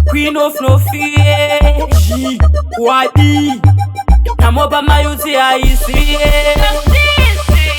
Queen of no fear, G.Y.D. Namoba mayuzi aisiye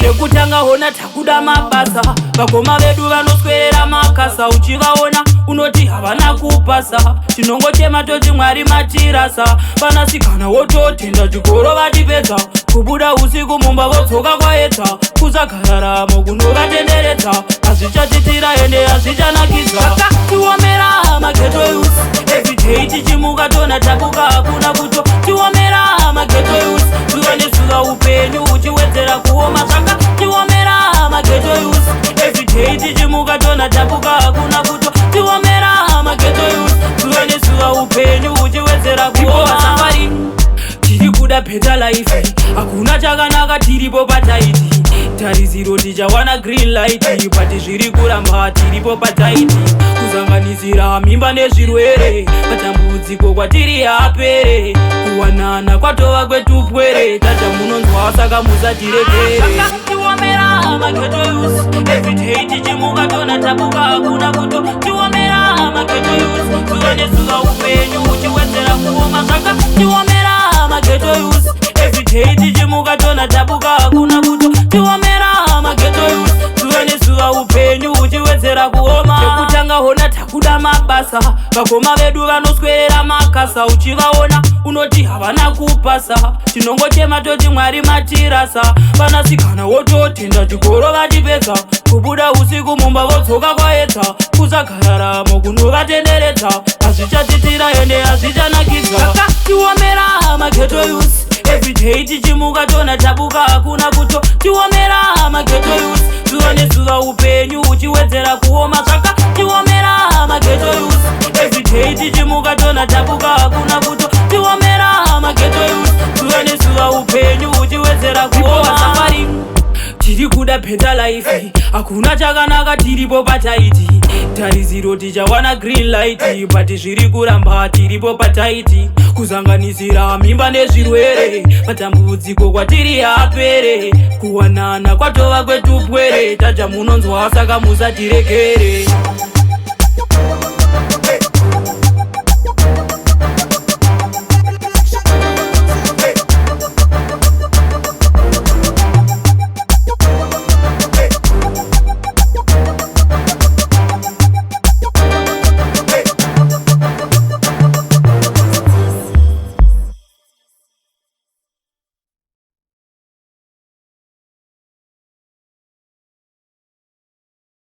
chekutanga hona takuda mabasa vakoma vedu vanoswera makasa uchivaona unoti havana kupasa tinongochema toti Mwari matirasa vanasikana wototenda chikoro vatipedza kubuda usiku mumba vodzoka kwaedza kuzagararamo kunovatenderedza hazvichatitira ende hazvichanakidza tiomera mageto youth everyday tichimuka tona tabuka hakuna kuto tiomera mageto youth zuva nezuva upenyu uchiwedzera kuoma zvaka tiomera mageto youth everyday tichimuka tona tabuka hakuna kuto tiomera mageto youth zuva nezuva upenyu uchiwedzera kuoma safari tiri kuda peta life hakuna chakanaka tiripo pataiti tariziro tichawana green light pati zviri kuramba tiripo pataiti kuzanganisira mimba nezvirwere matambudziko kwatiri apere kuwanana kwatova kwetupwere taja munonzwa saka musatirekere tiomera mageto youth everyday tichimuka tona tabuka hakuna kuto tiomera mageto youth zuva nezuva upenyu uchiwedzera kuoma zvaka tiomera mageto youth everyday tichimuka tona tabuka hakuna kuto tiomera mageto youth zuva nezuva upenyu uchiwedzera kuoma chekutanga hona takuda mabasa vakoma vedu vanoswerera makasa uchivaona unoti havana kupasa tinongochema toti Mwari matirasa vanasikana wototenda chikoro vatipedza kubuda usiku mumba vodzoka kwaedza kuzagararamo kunovatenderedza hazvichatitira ende hazvichanakidza tiomera mageto youth everyday tichimuka tona tabuka hakuna kuto tiomera mageto youth zuva nezuva upenyu uchiwedzera kuoma zvaka tiomera mageto youth everyday tichimuka tona tabuka hakuna kuto tiomera mageto youth zuva nezuva upenyu uchiwedzera kuoma safari tiri kuda peta life hakuna chakanaka tiripo pataiti tariziro tichawana green light pati zviri kuramba tiripo pataiti kuzanganisira mimba nezvirwere matambudziko kwatiri apere kuwanana kwatova kwetupwere taja munonzwa saka musatirekere